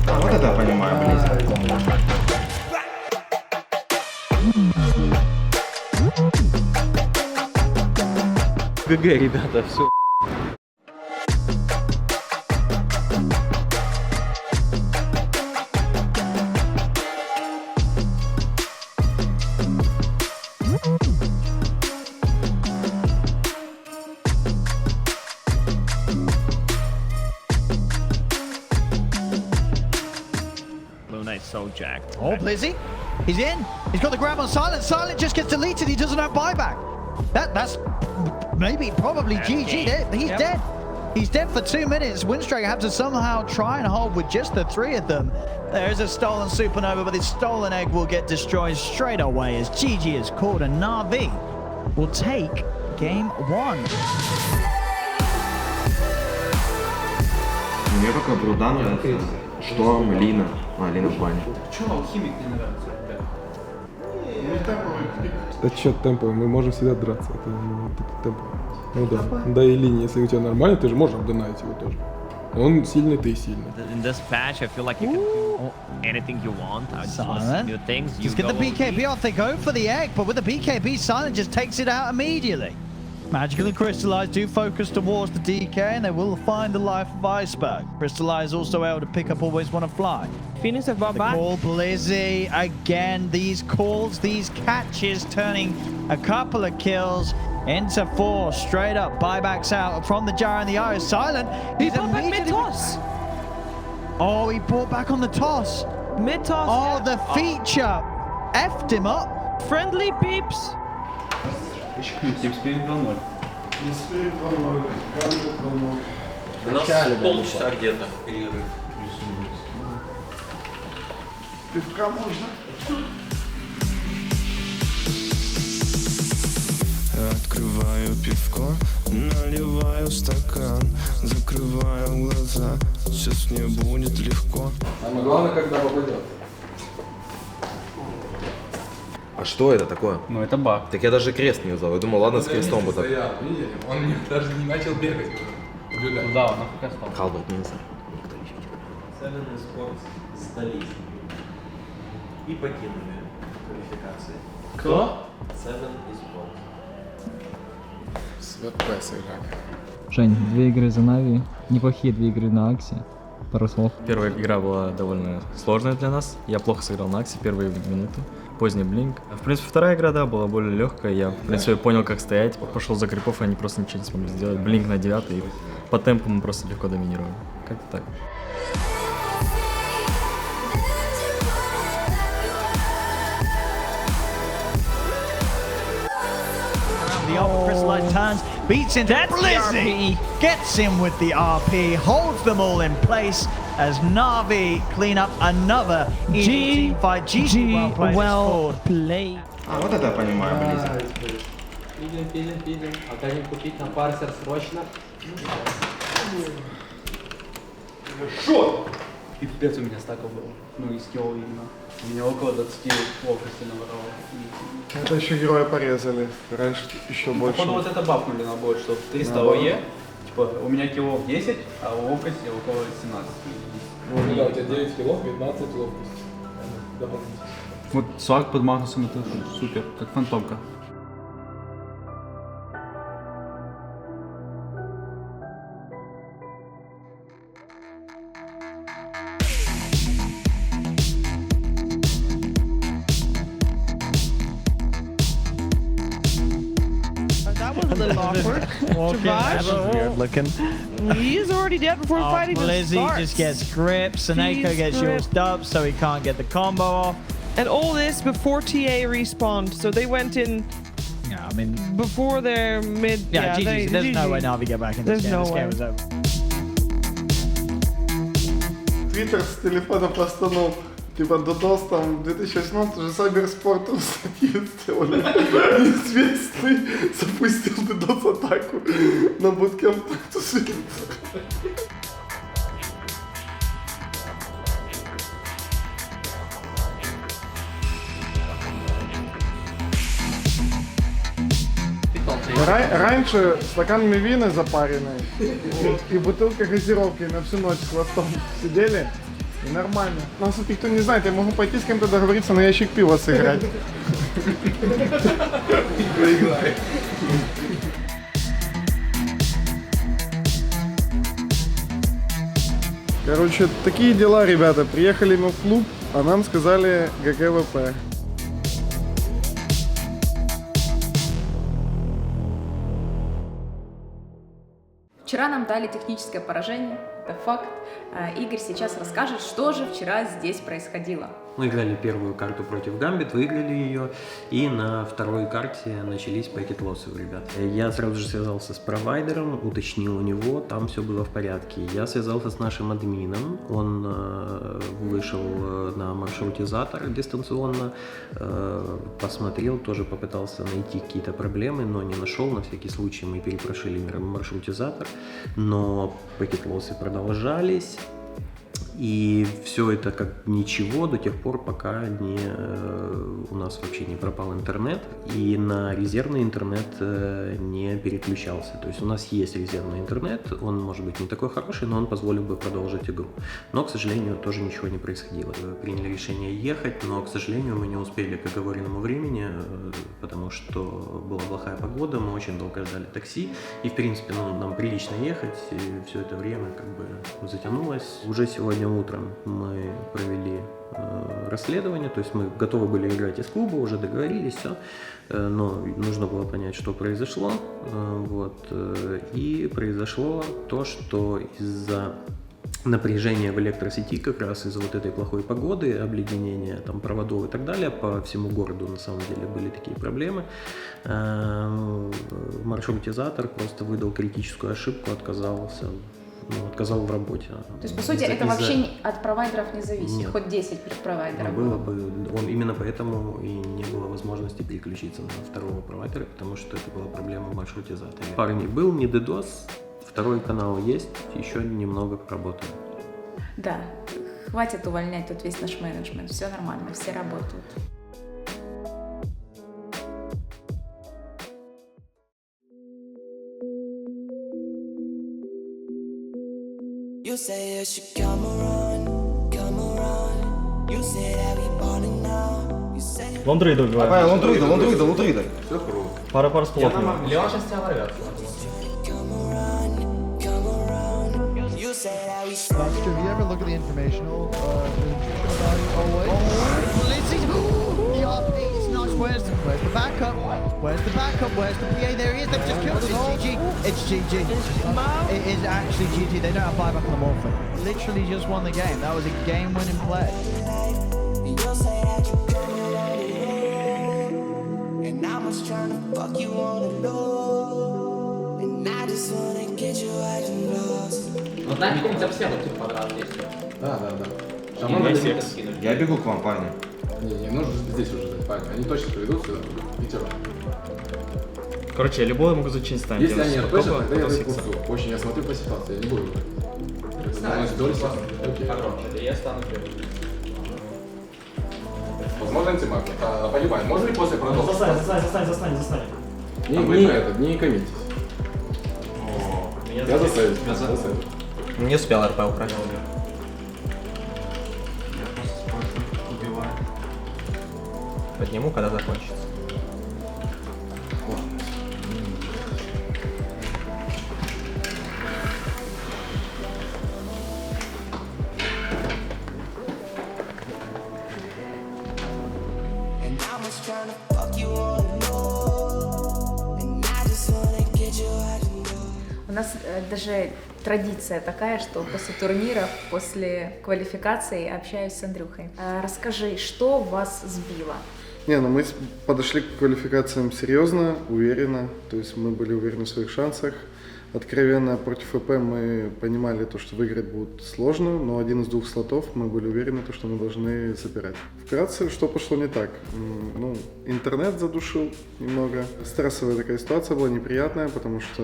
А, вот это я понимаю, близко. ГГ, ребята, все. Lunite's so jacked. Oh, Blizzy, he's in. He's got the grab on Silent. Silent just gets deleted. He doesn't have buyback. That's maybe probably GG. He's dead. He's dead for 2 minutes. Windstriker have to somehow try and hold with just the 3 of them. There is a stolen Supernova, but this stolen egg will get destroyed straight away as GG is called, and Na'Vi will take game 1. Мне пока Бруда нравится. Шторм, Лина. А, Лина в бане. Это что темповый, мы можем всегда драться. Это темповый. Ну да. Да и линия, если у тебя нормально, ты же можешь обдонать его тоже. Он сильный, ты сильный. In this patch, I feel like you can do anything you want. I just want to see Silent. new things. You Just get the go BKB off. They go for the egg, but with the BKB, Silent just takes it out immediately. Magical and Crystallize do focus towards the DK, and they will find the life of Iceberg. Crystallize also able to pick up Always Wanna Fly. Phoenix have brought The back. call, Blizzy, again, these calls, these catches, turning a couple of kills into 4, straight up, buybacks out from the Jar and the Eye. Silent, He he's brought back immediately... mid-toss. Oh, he brought back on the toss. Mid-toss. Oh, the feature effed him up. Friendly peeps. У нас полчаса где-то перерыв. Открываю пивко, наливаю стакан, закрываю глаза, сейчас мне будет легко. Самое главное, когда попадет. А что это такое? Ну это баг. Так я даже крест не взял. Я думал, ладно, с крестом бы так. Видели? Он даже не начал бегать. Да, он пока стал. Халбат не знаю. Seven Sports сдались и покинули квалификации. Кто? Seven Sports. Свет сыграли. Жень, 2 игры за Нави, неплохие 2 игры на Аксе. Пару слов. Первая игра была довольно сложная для нас. Я плохо сыграл на Аксе первые минуты. Поздний блинк. В принципе, вторая игра, да, была более легкая. Я, в принципе, понял, как стоять. Пошел за крипов, и они просто ничего не смогли сделать. Блинк на 9 и по темпу мы просто легко доминировали. Как-то так. The old Crystallize turns, beats into Blizzy, gets him with the RP, holds them all in place as Na'Vi clean up another easy team fight. GG well played. А, вот это я понимаю, близко. Пилим. А хотим купить на парсер срочно. Шо? Пипец у меня стаков было. Ну, из скилл именно. У меня около 20 ловкости наворовал. Это еще героя порезали. Раньше еще больше. Походу вот это бафнули на бот, что 300 ОЕ. Типа, у меня киллов 10, а у ловкости около 17. Ну да, у тебя 9 килов, 15 ловкость. Вот сваг под Магнусом это супер, как фантомка. That was a little awkward. Travash, Weird looking. he is already dead before the fight even Blizzy starts. just gets gripped. Saneko He's gets gripped. used up, so he can't get the combo off. And all this before TA respawned, so they went in Yeah, I mean, before their mid. yeah, GG. There's no way Na'Vi get back in this There's game. no This game way. is over. Твиттер с телефона постанов. Типа Додос там 2018 уже Сайберспорту статью сделали. Неизвестный запустил Додос атаку на буткемп. Раньше стакан мивины запаренный и бутылка газировки на всю ночь с хвостом сидели. И нормально. Но если кто не знает, я могу пойти с кем-то договориться на ящик пива сыграть. Короче, такие дела, ребята. Приехали мы в клуб, а нам сказали ГГВП. Вчера нам дали техническое поражение, это факт. Игорь сейчас расскажет, что же вчера здесь происходило. Мы играли первую карту против Гамбит, выиграли ее, и на второй карте начались пакет-лоссы у ребят. Я сразу же связался с провайдером, уточнил у него, там все было в порядке. Я связался с нашим админом, он вышел на маршрутизатор дистанционно, посмотрел, тоже попытался найти какие-то проблемы, но не нашел. На всякий случай мы перепрошили маршрутизатор, но пакет-лоссы продолжались. И все это как ничего до тех пор, пока у нас вообще не пропал интернет и на резервный интернет не переключался. То есть у нас есть резервный интернет, он может быть не такой хороший, но он позволил бы продолжить игру. Но, к сожалению, тоже ничего не происходило. Приняли решение ехать, но, к сожалению, мы не успели к оговоренному времени, потому что была плохая погода, мы очень долго ждали такси. И, в принципе, нам прилично ехать, и все это время как бы затянулось. Уже сегодня утром мы провели расследование, то есть мы готовы были играть из клуба, уже договорились, все, но нужно было понять, что произошло, и произошло то, что из-за напряжения в электросети, как раз из-за вот этой плохой погоды, обледенения там проводов и так далее, по всему городу на самом деле были такие проблемы. Маршрутизатор просто выдал критическую ошибку, отказал в работе. То есть, по сути, это вообще от провайдеров не зависит? Нет. Хоть 10 провайдеров было бы. Именно поэтому и не было возможности переключиться на второго провайдера, потому что это была проблема в маршрутизаторе. Парни, был не DDoS, второй канал есть, еще немного поработаем. Да, хватит увольнять тут весь наш менеджмент, все нормально, все работают. You say you should come around. You say that we ballin' now. You say Лондрида убиваем. Давай, лондрида. Все круто. Пара с плотным. Леон сейчас тебя ворвет. you say that we If you ever look at the informational, the nutritional value always. Lindsay's, the RP is nice. Where's the backup? Where's the backup? Where's the PA? There he is. They've just killed it. It's GG. It is actually GG. They don't have buyback on the Morphin. Literally just won the game. That was a game-winning play. you say that you come around the road. And I was trying to fuck you on the low. And I just wanna get you out and lost. Ну, знаете, какой-нибудь обседу типа квадрат есть? Да. Шаман на лимит скинули. Я бегу к вам, парни. Не нужно здесь уже ждать, парни. Они точно приведут сюда. Пятеро. Короче, я любой могу зачинить ставить. Если они отпишут, тогда я выпусту. Очень, я смотрю по ситуации, я не буду. Окей. Погромче, я стану первым. Возможно, антимаг. Понимаю, можно ли после продолжить? Застань. Не коммитесь. Я заставлю. Не успел РП убрать. Подниму, когда закончится. And I was trying to fuck you on the low. And I just wanna get you out and low. У нас даже традиция такая, что после турниров, после квалификации общаюсь с Андрюхой. Расскажи, что вас сбило? Не, ну мы подошли к квалификациям серьезно, уверенно. То есть мы были уверены в своих шансах. Откровенно против ФП мы понимали, то, что выиграть будет сложно, но один из двух слотов мы были уверены, то, что мы должны забирать. Вкратце, что пошло не так? Ну, интернет задушил немного. Стрессовая такая ситуация была, неприятная, потому что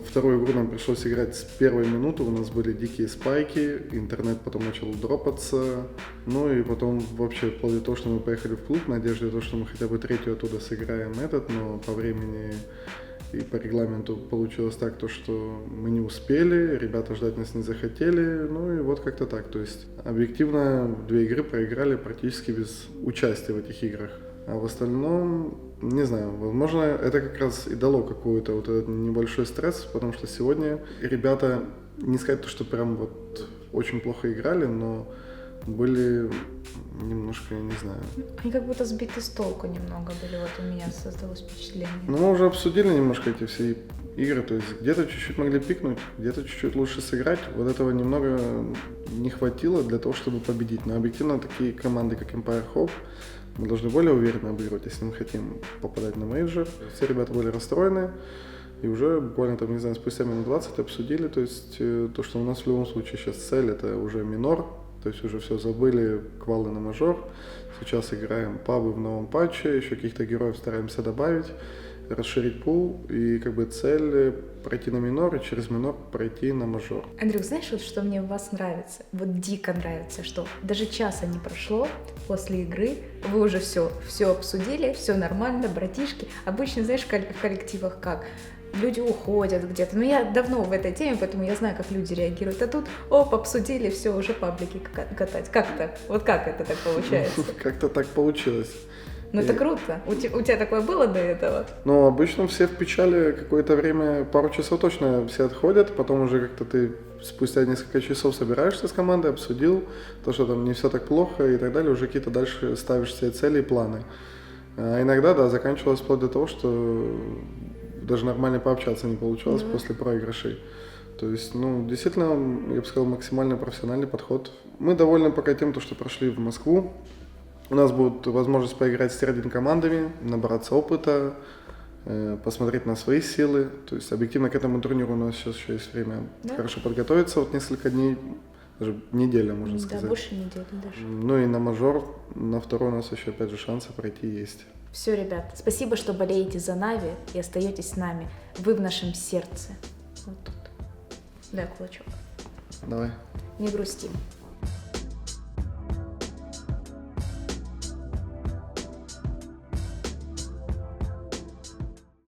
вторую игру нам пришлось играть с первой минуты. У нас были дикие спайки, интернет потом начал дропаться. Ну и потом вообще вплоть до того, что мы поехали в клуб в надежде, что мы хотя бы третью оттуда сыграем но по времени И по регламенту получилось так, то, что мы не успели, ребята ждать нас не захотели, ну и вот как-то так. То есть объективно 2 игры проиграли практически без участия в этих играх. А в остальном, не знаю, возможно, это как раз и дало какой-то вот этот небольшой стресс, потому что сегодня ребята, не сказать, что прям вот очень плохо играли, но были немножко, я не знаю. Они как будто сбиты с толку немного были, вот у меня создалось впечатление. Ну, мы уже обсудили немножко эти все игры, то есть где-то чуть-чуть могли пикнуть, где-то чуть-чуть лучше сыграть. Вот этого немного не хватило для того, чтобы победить. Но объективно такие команды, как Empire Hope, мы должны более уверенно обыгрывать, если мы хотим попадать на мейджор. Все ребята были расстроены. И уже буквально там, не знаю, спустя минут 20 обсудили, то есть то, что у нас в любом случае сейчас цель, это уже минор, то есть уже все забыли, квалы на мажор. Сейчас играем пабы в новом патче, еще каких-то героев стараемся добавить, расширить пул, и как бы цель пройти на минор и через минор пройти на мажор. Андрюх, знаешь, вот что мне в вас нравится? Вот дико нравится, что даже часа не прошло после игры, вы уже все обсудили, все нормально, братишки. Обычно, знаешь, в коллективах как? Люди уходят где-то. Ну, я давно в этой теме, поэтому я знаю, как люди реагируют. А тут, оп, обсудили, все, уже паблики катать. Как так? Вот как это так получается? Как-то так получилось. Ну, это круто. У тебя такое было до этого? Ну, обычно все в печали какое-то время, пару часов точно все отходят, потом уже как-то ты спустя несколько часов собираешься с командой, обсудил то, что там не все так плохо и так далее, уже какие-то дальше ставишь себе цели и планы. А иногда, да, заканчивалось вплоть до того, что даже нормально пообщаться не получалось после проигрышей. То есть, ну, действительно, я бы сказал, максимально профессиональный подход. Мы довольны пока тем, что прошли в Москву. У нас будет возможность поиграть с Тир-1 командами, набраться опыта, посмотреть на свои силы. То есть, объективно к этому турниру у нас сейчас еще есть время хорошо подготовиться, вот несколько дней, даже неделя, можно сказать. Да, больше недели даже. Ну и на мажор, на второй у нас еще опять же шансы пройти есть. Все, ребят, спасибо, что болеете за Нави и остаетесь с нами. Вы в нашем сердце. Вот тут. Дай кулачок. Давай. Не грустим.